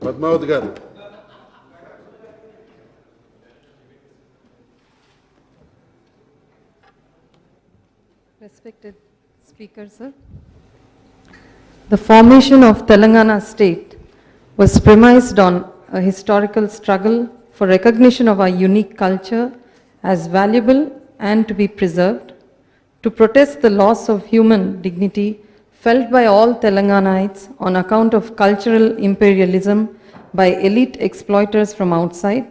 Padmavathi garu. Respected Speaker, sir. The formation of Telangana state was premised on a historical struggle for recognition of our unique culture as valuable and to be preserved, to protest the loss of human dignity felt by all Telanganaites on account of cultural imperialism by elite exploiters from outside,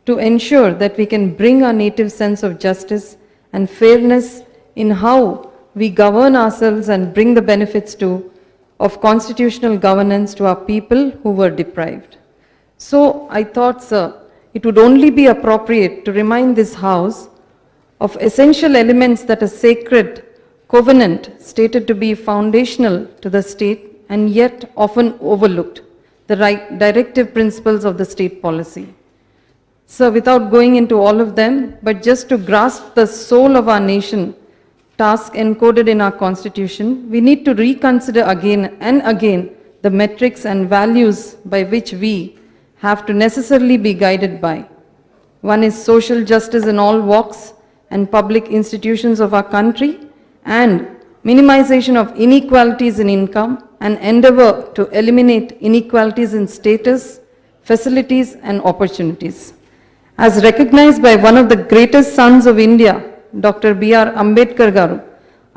to ensure that we can bring our native sense of justice and fairness in how we govern ourselves and bring the benefits of constitutional governance to our people who were deprived. So I thought, sir, it would only be appropriate to remind this House of essential elements that a sacred covenant stated to be foundational to the state and yet often overlooked, the directive principles of the state policy. So without going into all of them, but just to grasp the soul of our nation, task encoded in our constitution, we need to reconsider again and again the metrics and values by which we have to necessarily be guided by. One is social justice in all walks and public institutions of our country, and minimization of inequalities in income and endeavor to eliminate inequalities in status, facilities and opportunities. As recognized by one of the greatest sons of India, Dr. B.R. Ambedkar Garu,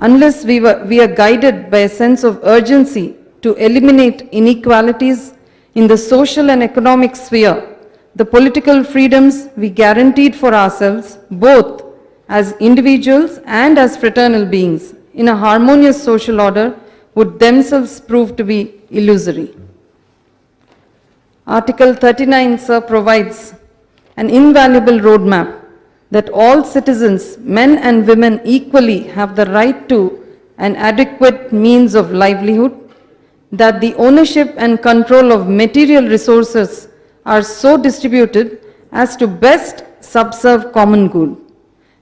unless we are guided by a sense of urgency to eliminate inequalities in the social and economic sphere, the political freedoms we guaranteed for ourselves, both as individuals and as fraternal beings, in a harmonious social order, would themselves prove to be illusory. Article 39, sir, provides an invaluable roadmap that all citizens, men and women equally, have the right to an adequate means of livelihood, that the ownership and control of material resources are so distributed as to best subserve common good,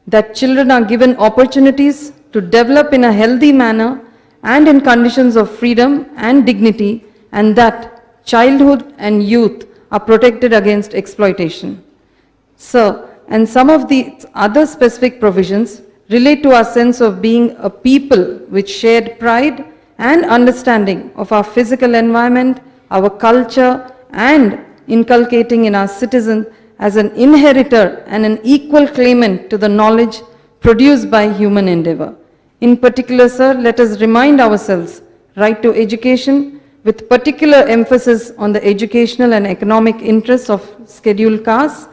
that children are given opportunities to develop in a healthy manner and in conditions of freedom and dignity, and that childhood and youth are protected against exploitation. Sir, and some of the other specific provisions relate to our sense of being a people with shared pride and understanding of our physical environment, our culture, and inculcating in our citizens as an inheritor and an equal claimant to the knowledge produced by human endeavor. In particular, sir, let us remind ourselves, right to education, with particular emphasis on the educational and economic interests of scheduled castes,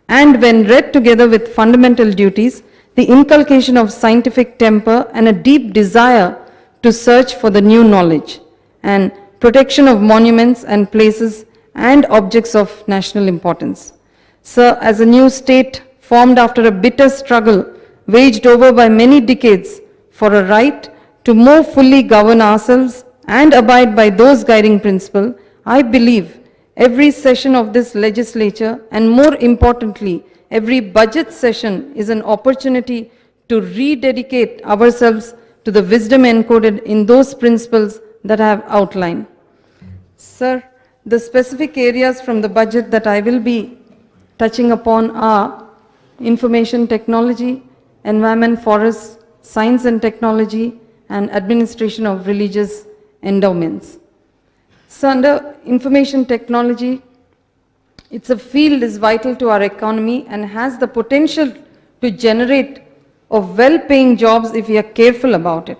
and when read together with fundamental duties, the inculcation of scientific temper and a deep desire to search for the new knowledge, and protection of monuments and places and objects of national importance. Sir, as a new state formed after a bitter struggle waged over by many decades for a right to more fully govern ourselves and abide by those guiding principles, I believe every session of this legislature, and more importantly, every budget session, is an opportunity to rededicate ourselves to the wisdom encoded in those principles that I have outlined. Sir, the specific areas from the budget that I will be touching upon are information technology, environment, forests, science and technology, and administration of religious endowments. So under information technology, it's a field is vital to our economy and has the potential to generate of well-paying jobs if we are careful about it.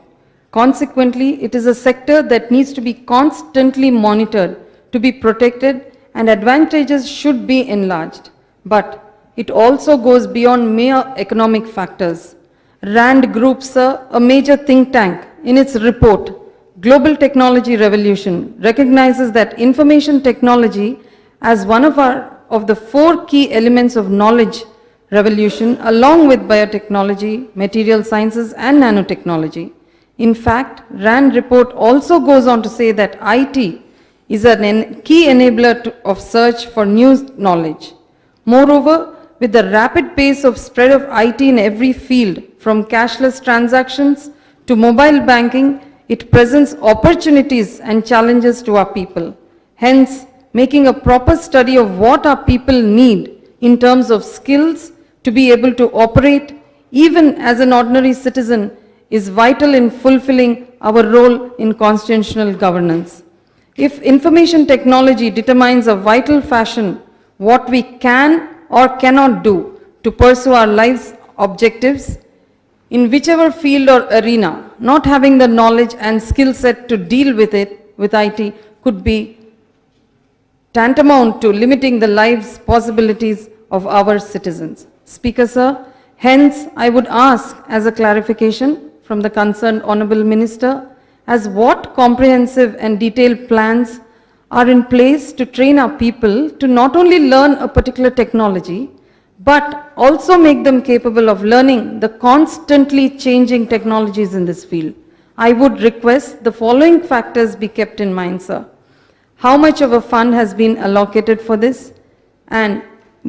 Consequently, it is a sector that needs to be constantly monitored, to be protected, and advantages should be enlarged. But it also goes beyond mere economic factors. RAND Group, sir, a major think tank, in its report, Global Technology Revolution, recognizes that information technology as one of the 4 key elements of knowledge revolution, along with biotechnology, material sciences and nanotechnology. In fact, RAND report also goes on to say that IT is a key enabler of search for new knowledge. Moreover, with the rapid pace of spread of IT in every field, from cashless transactions to mobile banking, it presents opportunities and challenges to our people. Hence, making a proper study of what our people need in terms of skills to be able to operate even as an ordinary citizen is vital in fulfilling our role in constitutional governance. If information technology determines a vital fashion what we can or cannot do to pursue our life's objectives, in whichever field or arena, not having the knowledge and skill set to deal with it, with IT, could be tantamount to limiting the lives possibilities of our citizens. Speaker, sir, hence I would ask as a clarification from the concerned Honorable Minister, as what comprehensive and detailed plans are in place to train our people to not only learn a particular technology, but also make them capable of learning the constantly changing technologies in this field. I would request the following factors be kept in mind, sir. How much of a fund has been allocated for this? And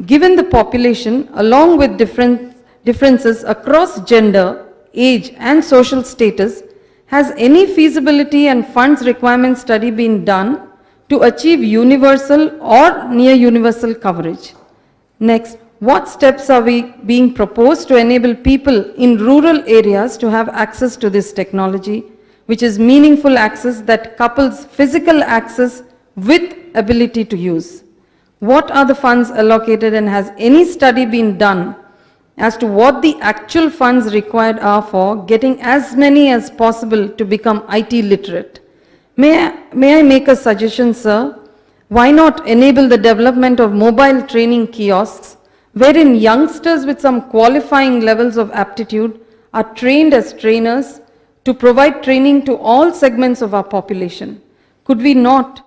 given the population, along with differences across gender, age and social status, has any feasibility and funds requirement study been done to achieve universal or near universal coverage? Next, what steps are being proposed to enable people in rural areas to have access to this technology, which is meaningful access that couples physical access with ability to use? What are the funds allocated, and has any study been done as to what the actual funds required are for getting as many as possible to become IT literate? May I make a suggestion, sir? Why not enable the development of mobile training kiosks wherein youngsters with some qualifying levels of aptitude are trained as trainers to provide training to all segments of our population? Could we not